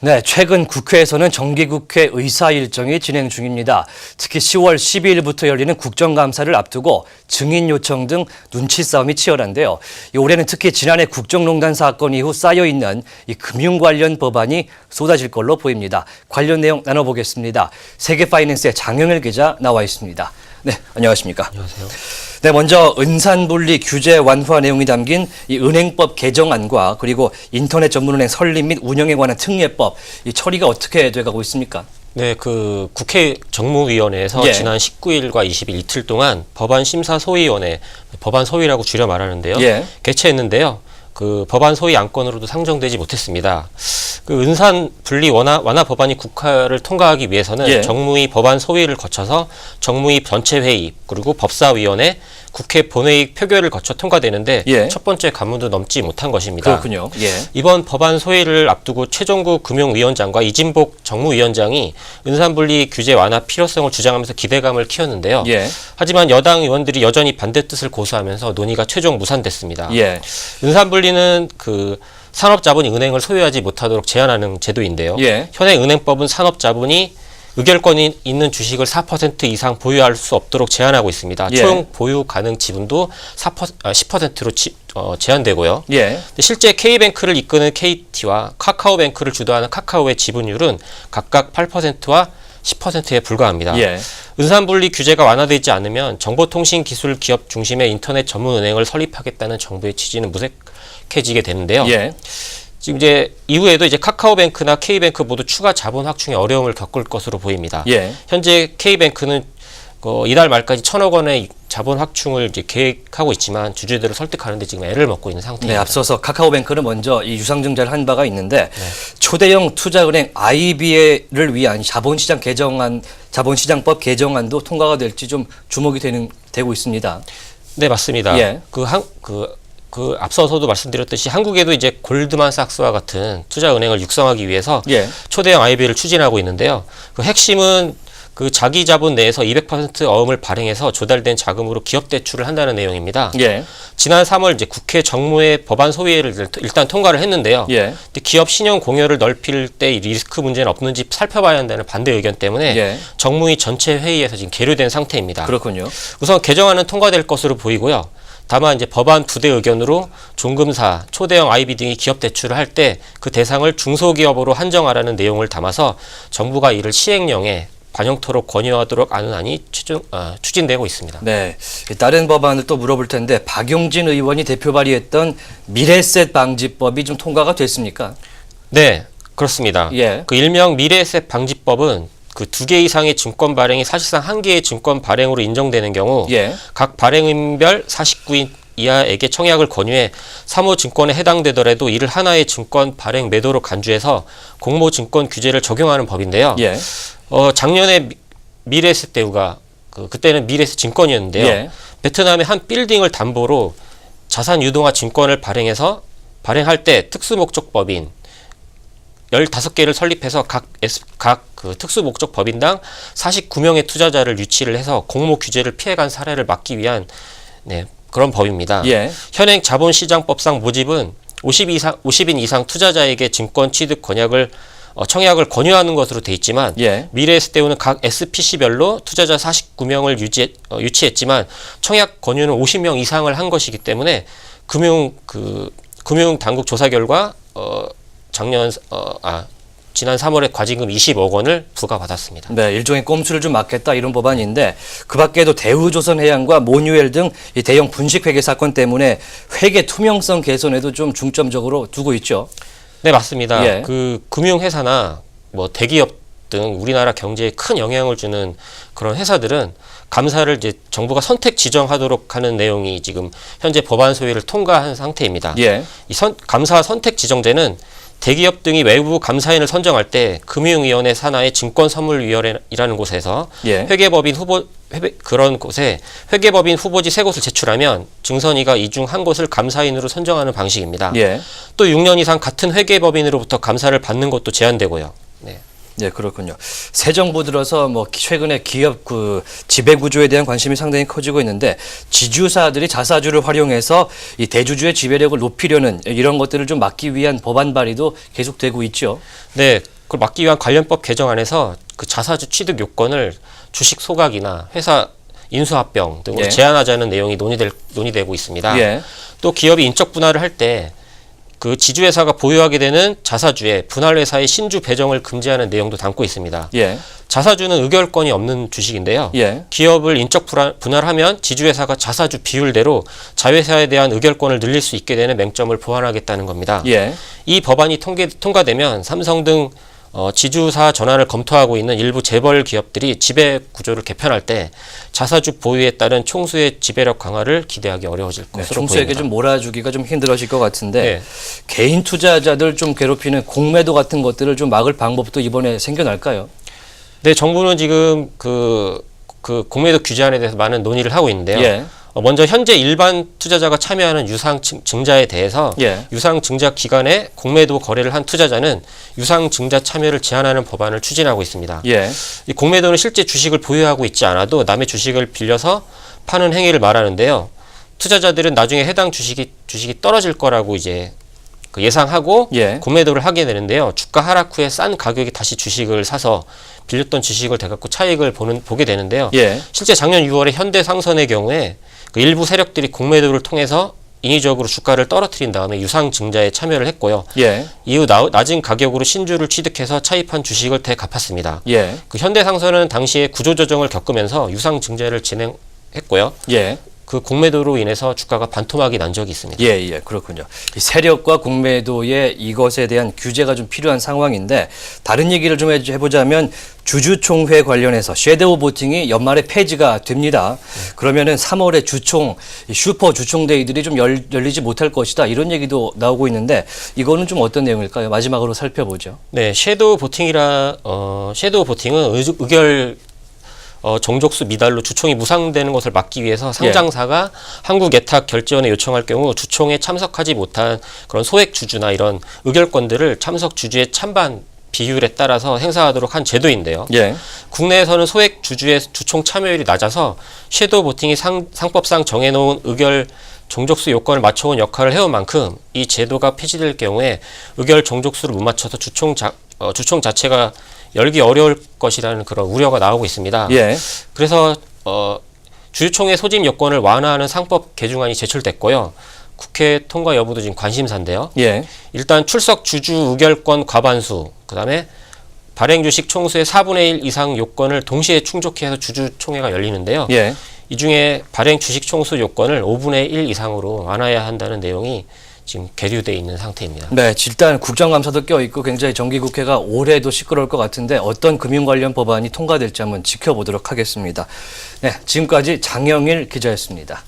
네, 최근 국회에서는 정기국회 의사 일정이 진행 중입니다. 특히 10월 12일부터 열리는 국정감사를 앞두고 증인 요청 등 눈치 싸움이 치열한데요. 올해는 특히 지난해 국정농단 사건 이후 쌓여있는 이 금융 관련 법안이 쏟아질 걸로 보입니다. 관련 내용 나눠보겠습니다. 세계파이낸스의 장영일 기자 나와 있습니다. 네, 안녕하십니까? 안녕하세요. 네, 먼저 은산분리 규제 완화 내용이 담긴 이 은행법 개정안과 그리고 인터넷 전문은행 설립 및 운영에 관한 특례법, 이 처리가 어떻게 돼가고 있습니까? 네, 국회 정무위원회에서 예. 지난 19일과 20일 이틀 동안 법안 심사 소위원회, 법안 소위라고 줄여 말하는데요. 예. 개최했는데요. 법안 소위 안건으로도 상정되지 못했습니다. 은산 분리 완화 법안이 국회를 통과하기 위해서는 예. 정무위 법안 소위를 거쳐서 정무위 전체 회의 그리고 법사위원회, 국회 본회의 표결을 거쳐 통과되는데 예. 첫 번째 관문도 넘지 못한 것입니다. 그렇군요. 예. 이번 법안 소위를 앞두고 최종구 금융위원장과 이진복 정무위원장이 은산분리 규제 완화 필요성을 주장하면서 기대감을 키웠는데요. 예. 하지만 여당 의원들이 여전히 반대 뜻을 고수하면서 논의가 최종 무산됐습니다. 예. 은산분리는 산업자본이 은행을 소유하지 못하도록 제한하는 제도인데요. 예. 현행 은행법은 산업자본이 의결권이 있는 주식을 4% 이상 보유할 수 없도록 제한하고 있습니다. 예. 총 보유 가능 지분도 10%로 제한되고요. 예. 실제 K뱅크를 이끄는 KT와 카카오뱅크를 주도하는 카카오의 지분율은 각각 8%와 10%에 불과합니다. 예. 은산분리 규제가 완화되지 않으면 정보통신기술 기업 중심의 인터넷 전문은행을 설립하겠다는 정부의 취지는 무색해지게 되는데요. 예. 지금 이후에도 카카오뱅크나 K뱅크 모두 추가 자본 확충에 어려움을 겪을 것으로 보입니다. 예. 현재 K뱅크는 이달 말까지 1,000억 원의 자본 확충을 계획하고 있지만 주주들을 설득하는데 지금 애를 먹고 있는 상태입니다. 네, 앞서서 카카오뱅크는 먼저 이 유상증자를 한 바가 있는데 초대형 투자은행 IB를 위한 자본시장법 개정안도 통과가 될지 좀 주목이 되고 있습니다. 네, 맞습니다. 예. 앞서서도 말씀드렸듯이 한국에도 골드만삭스와 같은 투자은행을 육성하기 위해서 예. 초대형 IB를 추진하고 있는데요. 핵심은 자기 자본 내에서 200% 어음을 발행해서 조달된 자금으로 기업 대출을 한다는 내용입니다. 예. 지난 3월 국회 정무회 법안 소위를 일단 통과를 했는데요. 예. 기업 신용 공여를 넓힐 때 리스크 문제는 없는지 살펴봐야 한다는 반대 의견 때문에 예. 정무위 전체 회의에서 지금 계류된 상태입니다. 그렇군요. 우선 개정안은 통과될 것으로 보이고요. 다만 법안 부대 의견으로 종금사, 초대형 IB 등이 기업 대출을 할 때 그 대상을 중소기업으로 한정하라는 내용을 담아서 정부가 이를 시행령에 반영토록 권유하도록 안은안이 추진되고 있습니다. 네, 다른 법안을 또 물어볼 텐데 박용진 의원이 대표 발의했던 미래세 방지법이 좀 통과가 됐습니까? 네, 그렇습니다. 예. 일명 미래세 방지법은 2개 이상의 증권 발행이 사실상 1개의 증권 발행으로 인정되는 경우 예. 각 발행인별 49인 이하에게 청약을 권유해 사모증권에 해당되더라도 이를 하나의 증권 발행 매도로 간주해서 공모증권 규제를 적용하는 법인데요. 예. 작년에 미래에셋 대우가 그때는 미래에셋 증권이었는데요. 예. 베트남의 한 빌딩을 담보로 자산 유동화 증권을 발행할 때 특수목적법인 15개를 설립해서 각 특수목적 법인당 49명의 투자자를 유치를 해서 공모 규제를 피해간 사례를 막기 위한 그런 법입니다. 예. 현행 자본시장법상 모집은 50인 이상 투자자에게 증권 취득 청약을 권유하는 것으로 돼 있지만 예. 미래에셋대우는 각 SPC별로 투자자 49명을 유치했지만 청약 권유는 50명 이상을 한 것이기 때문에 금융당국 조사 결과 지난 3월에 과징금 20억 원을 부과받았습니다. 네, 일종의 꼼수를 좀 막겠다 이런 법안인데 그 밖에도 대우조선해양과 모뉴엘 등 이 대형 분식회계 사건 때문에 회계 투명성 개선에도 좀 중점적으로 두고 있죠. 네, 맞습니다. 예. 금융회사나 대기업 등 우리나라 경제에 큰 영향을 주는 그런 회사들은 감사를 정부가 선택 지정하도록 하는 내용이 지금 현재 법안 소위를 통과한 상태입니다. 예. 이 감사 선택 지정제는 대기업 등이 외부 감사인을 선정할 때 금융위원회 산하의 증권선물위원회라는 곳에서 예. 그런 곳에 회계법인 후보지 3곳을 제출하면 증선위가 이 중 한 곳을 감사인으로 선정하는 방식입니다. 예. 또 6년 이상 같은 회계법인으로부터 감사를 받는 것도 제한되고요. 네. 네, 그렇군요. 새 정부 들어서 뭐 최근에 기업 그 지배 구조에 대한 관심이 상당히 커지고 있는데 지주사들이 자사주를 활용해서 이 대주주의 지배력을 높이려는 이런 것들을 좀 막기 위한 법안 발의도 계속되고 있죠. 네, 그걸 막기 위한 관련법 개정안에서 그 자사주 취득 요건을 주식 소각이나 회사 인수합병 등으로 예. 제한하자는 내용이 논의되고 있습니다. 예. 또 기업이 인적 분할을 할 때 그 지주회사가 보유하게 되는 자사주에 분할회사의 신주 배정을 금지하는 내용도 담고 있습니다. 예. 자사주는 의결권이 없는 주식인데요. 예. 기업을 인적 분할하면 지주회사가 자사주 비율대로 자회사에 대한 의결권을 늘릴 수 있게 되는 맹점을 보완하겠다는 겁니다. 예. 이 법안이 통과되면 삼성 등 지주사 전환을 검토하고 있는 일부 재벌 기업들이 지배 구조를 개편할 때 자사주 보유에 따른 총수의 지배력 강화를 기대하기 어려워질 네, 것으로 총수에게 보입니다. 좀 몰아주기가 좀 힘들어질 것 같은데 네. 개인 투자자들 좀 괴롭히는 공매도 같은 것들을 좀 막을 방법도 이번에 생겨날까요? 네, 정부는 지금 그 공매도 규제안에 대해서 많은 논의를 하고 있는데요. 예. 먼저 현재 일반 투자자가 참여하는 유상증자에 대해서 예. 유상증자 기간에 공매도 거래를 한 투자자는 유상증자 참여를 제한하는 법안을 추진하고 있습니다. 예. 이 공매도는 실제 주식을 보유하고 있지 않아도 남의 주식을 빌려서 파는 행위를 말하는데요. 투자자들은 나중에 해당 주식이 떨어질 거라고 이제 그 예상하고 예. 공매도를 하게 되는데요. 주가 하락 후에 싼 가격에 다시 주식을 사서 빌렸던 주식을 대갖고 차익을 보게 되는데요. 예. 실제 작년 6월에 현대상선의 경우에 그 일부 세력들이 공매도를 통해서 인위적으로 주가를 떨어뜨린 다음에 유상증자에 참여를 했고요. 예. 이후 낮은 가격으로 신주를 취득해서 차입한 주식을 되갚았습니다. 예. 그 현대상선은 당시에 구조조정을 겪으면서 유상증자를 진행했고요. 예. 그 공매도로 인해서 주가가 반토막이 난 적이 있습니다. 예, 예, 그렇군요. 이 세력과 공매도의 이것에 대한 규제가 좀 필요한 상황인데 다른 얘기를 좀 해보자면 주주총회 관련해서 섀도우 보팅이 연말에 폐지가 됩니다. 그러면은 3월에 주총, 슈퍼 주총데이들이 좀 열리지 못할 것이다 이런 얘기도 나오고 있는데 이거는 좀 어떤 내용일까요? 마지막으로 살펴보죠. 네, 섀도우 보팅은 의결 종족수 미달로 주총이 무상되는 것을 막기 위해서 상장사가 한국 예탁 결제원에 요청할 경우 주총에 참석하지 못한 그런 소액 주주나 이런 의결권들을 참석 주주의 찬반 비율에 따라서 행사하도록 한 제도인데요. 예. 국내에서는 소액 주주의 주총 참여율이 낮아서 섀도우 보팅이 상법상 정해놓은 의결 종족수 요건을 맞춰온 역할을 해온 만큼 이 제도가 폐지될 경우에 의결 종족수를 못 맞춰서 주총 자체가 열기 어려울 것이라는 그런 우려가 나오고 있습니다. 예. 그래서 주주총회 소집 요건을 완화하는 상법 개정안이 제출됐고요. 국회 통과 여부도 지금 관심사인데요. 예. 일단 출석 주주 의결권 과반수, 그다음에 발행 주식 총수의 4분의 1 이상 요건을 동시에 충족해서 주주총회가 열리는데요. 예. 이 중에 발행 주식 총수 요건을 5분의 1 이상으로 완화해야 한다는 내용이 지금 계류되어 있는 상태입니다. 네, 일단 국정감사도 껴있고 굉장히 정기국회가 올해도 시끄러울 것 같은데 어떤 금융 관련 법안이 통과될지 한번 지켜보도록 하겠습니다. 네, 지금까지 장영일 기자였습니다.